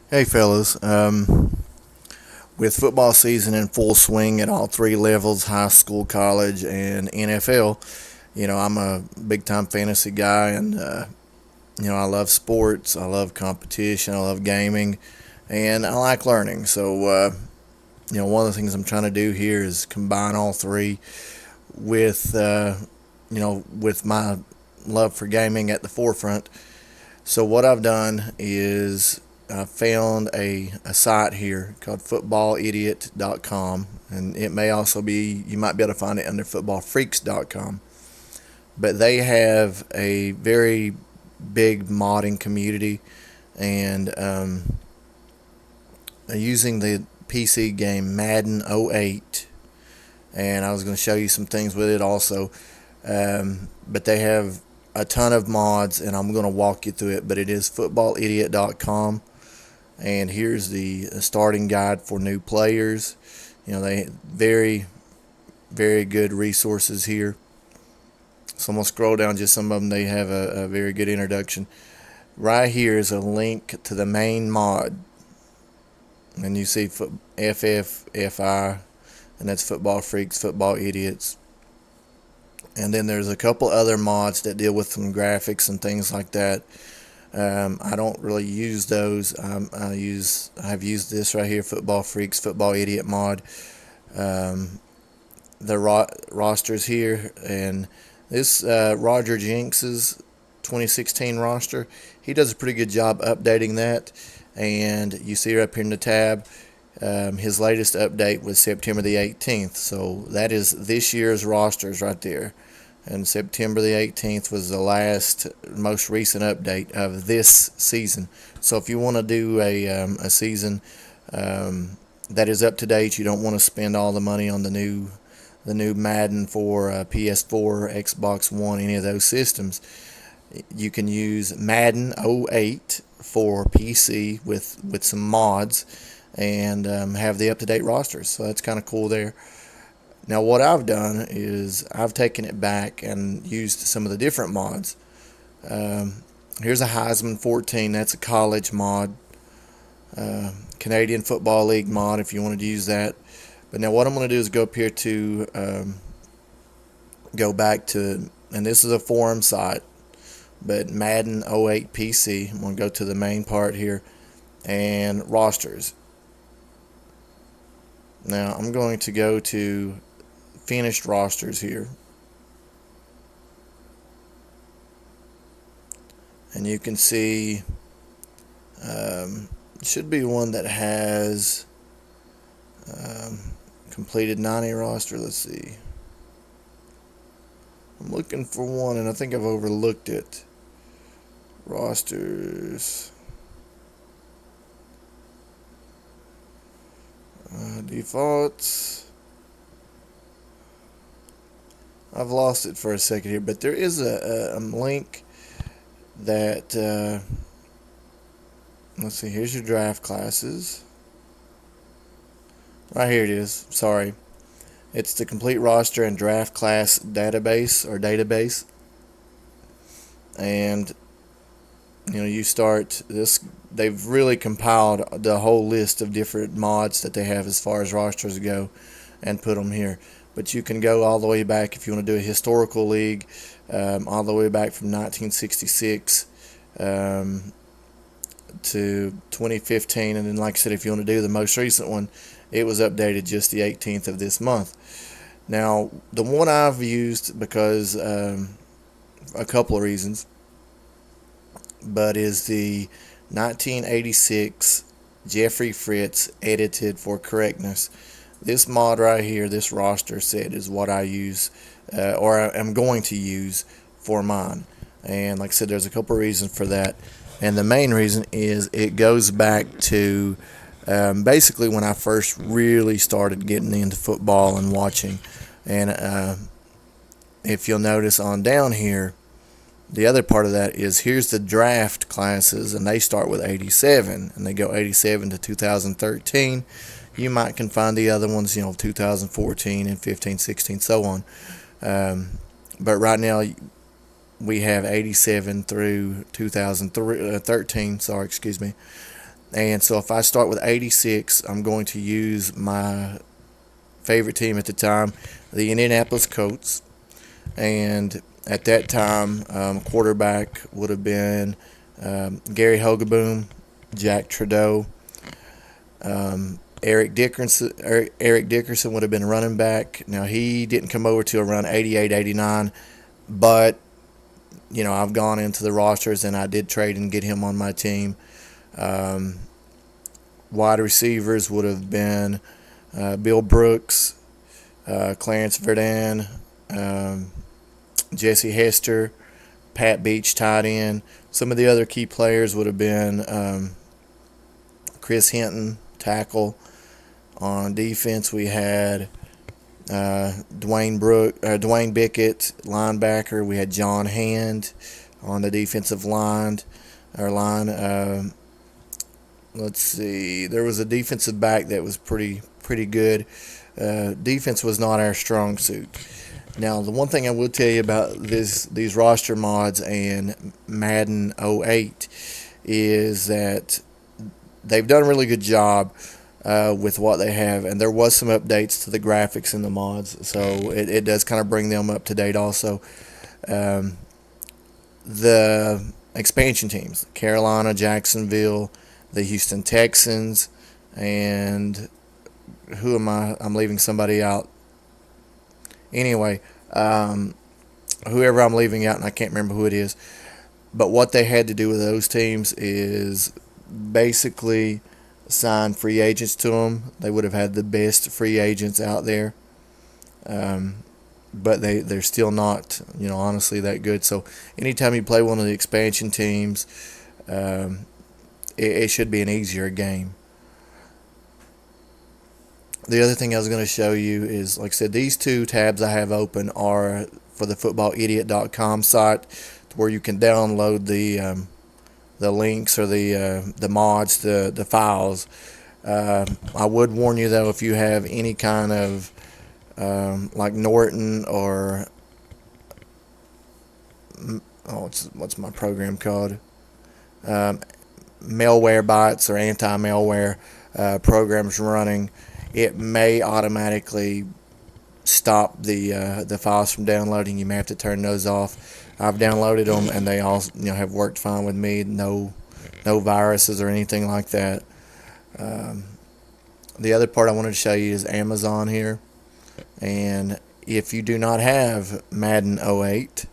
Hey fellas, with football season in full swing at all three levels, high school, college, and NFL, I'm a big time fantasy guy, and I love sports, I love competition, I love gaming, and I like learning. So one of the things I'm trying to do here is combine all three with with my love for gaming at the forefront. So what I've done is I found a site here called footballidiot.com, and it may also be, you might be able to find it under footballfreaks.com. But they have a very big modding community, and using the PC game Madden 08, and I was going to show you some things with it also. But they have a ton of mods, and I'm going to walk you through it. But it is footballidiot.com, and here's the starting guide for new players. They very good resources here. So I'm gonna scroll down just some of them. They have a very good introduction. Right here is a link to the main mod, and you see FFFI, and that's Football Freaks, Football Idiots. And then there's a couple other mods that deal with some graphics and things like that. I don't really use those. I've used this right here, Football Freaks, Football Idiot mod. The rosters here, and this Roger Jenks's 2016 roster. He does a pretty good job updating that, and you see up here in the tab. His latest update was September the 18th, so that is this year's rosters right there. And September the 18th was the most recent update of this season. So if you want to do a season that is up to date, you don't want to spend all the money on the new Madden for PS4, Xbox One, any of those systems, you can use Madden 08 for PC with some mods, and have the up-to-date rosters. So that's kind of cool there. Now what I've done is I've taken it back and used some of the different mods. Here's a Heisman 14. That's a college mod. Canadian Football League mod if you wanted to use that. But now what I'm going to do is go up here to go back to, and this is a forum site, but Madden 08 PC. I'm going to go to the main part here and rosters. Now I'm going to go to finished rosters here, and you can see should be one that has completed 90 roster. Let's see. I'm looking for one, and I think I've overlooked it. Rosters. Defaults. I've lost it for a second here, but there is a link that, let's see, here's your draft classes. Right here it is, sorry. It's the complete roster and draft class database. And, you start this, they've really compiled the whole list of different mods that they have as far as rosters go and put them here. But you can go all the way back if you want to do a historical league, all the way back from 1966 to 2015. And then, like I said, if you want to do the most recent one, it was updated just the 18th of this month. Now, the one I've used because a couple of reasons, but is the 1986 Jeffrey Fritz edited for correctness. This mod right here, this roster set, is what I use, or I'm going to use for mine. And like I said, there's a couple of reasons for that. And the main reason is it goes back to basically when I first really started getting into football and watching. And if you'll notice on down here, the other part of that is here's the draft classes, and they start with 87, and they go 87 to 2013. You might can find the other ones, 2014 and 15, 16, so on. But right now we have 87 through 2013. Sorry, excuse me. And so if I start with 86, I'm going to use my favorite team at the time, the Indianapolis Colts. And at that time, quarterback would have been Gary Hogeboom, Jack Trudeau, Eric Dickerson. Eric Dickerson would have been running back. Now he didn't come over till around 88, 89, but I've gone into the rosters and I did trade and get him on my team. Wide receivers would have been Bill Brooks, Clarence Verdun, Jesse Hester, Pat Beach tight end. Some of the other key players would have been Chris Hinton, tackle. On defense, we had Dwayne Bickett, linebacker. We had John Hand on the defensive line. Let's see. There was a defensive back that was pretty good. Defense was not our strong suit. Now, the one thing I will tell you about these roster mods and Madden 08 is that they've done a really good job with what they have, and there was some updates to the graphics in the mods, so it does kind of bring them up to date also. The expansion teams, Carolina, Jacksonville, the Houston Texans, and who am I? I'm leaving somebody out. Anyway, whoever I'm leaving out, and I can't remember who it is, but what they had to do with those teams is basically sign free agents to them. They would have had the best free agents out there, but they're still not, honestly that good. So anytime you play one of the expansion teams, it should be an easier game. The other thing I was going to show you is, like I said, these two tabs I have open are for the footballidiot.com site, where you can download the links or the mods, the files. I would warn you though, if you have any kind of like Norton or what's my program called? Malware bots or anti-malware programs running, it may automatically stop the files from downloading. You may have to turn those off. I've downloaded them and they all have worked fine with me. No viruses or anything like that. The other part I wanted to show you is Amazon here, and if you do not have Madden 08,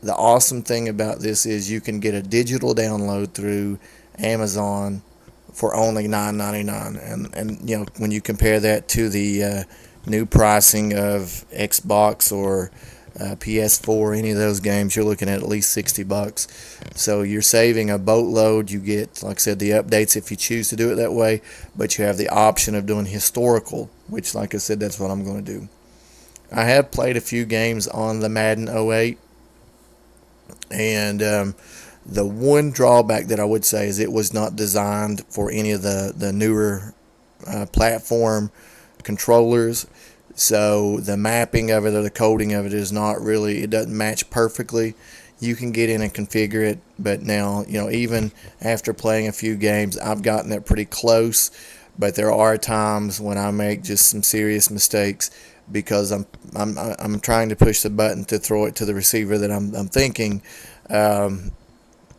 the awesome thing about this is you can get a digital download through Amazon for only $9.99, and when you compare that to the new pricing of Xbox or PS4, any of those games, you're looking at least $60. So you're saving a boatload. You get, like I said, the updates if you choose to do it that way, but you have the option of doing historical, which, like I said, that's what I'm going to do. I have played a few games on the Madden 08, and the one drawback that I would say is it was not designed for any of the newer platform controllers. So the mapping of it or the coding of it is not really, it doesn't match perfectly. You can get in and configure it, but now, even after playing a few games, I've gotten it pretty close. But there are times when I make just some serious mistakes because I'm trying to push the button to throw it to the receiver that I'm thinking.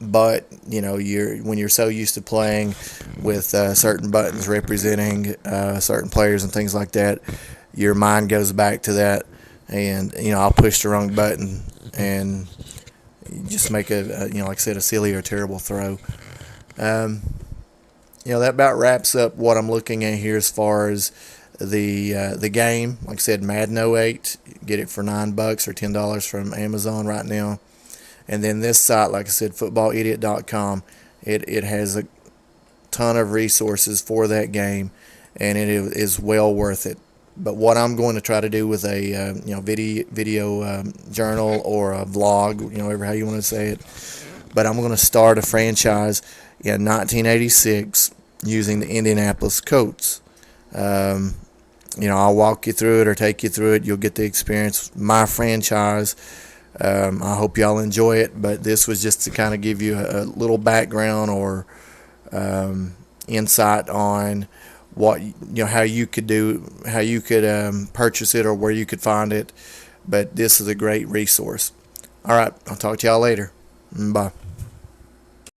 But when you're so used to playing with certain buttons representing certain players and things like that, your mind goes back to that, and I'll push the wrong button and just make like I said, a silly or terrible throw. That about wraps up what I'm looking at here as far as the game. Like I said, Madden 08, get it for $9 or $10 from Amazon right now. And then this site, like I said, footballidiot.com, it has a ton of resources for that game, and it is well worth it. But what I'm going to try to do with a video journal or a vlog, however how you want to say it, but I'm going to start a franchise in 1986 using the Indianapolis Colts. I'll walk you through it or take you through it. You'll get the experience. My franchise. I hope y'all enjoy it, but this was just to kind of give you a little background or insight on what how you could purchase it or where you could find it. But this is a great resource. All right, I'll talk to y'all later. Bye.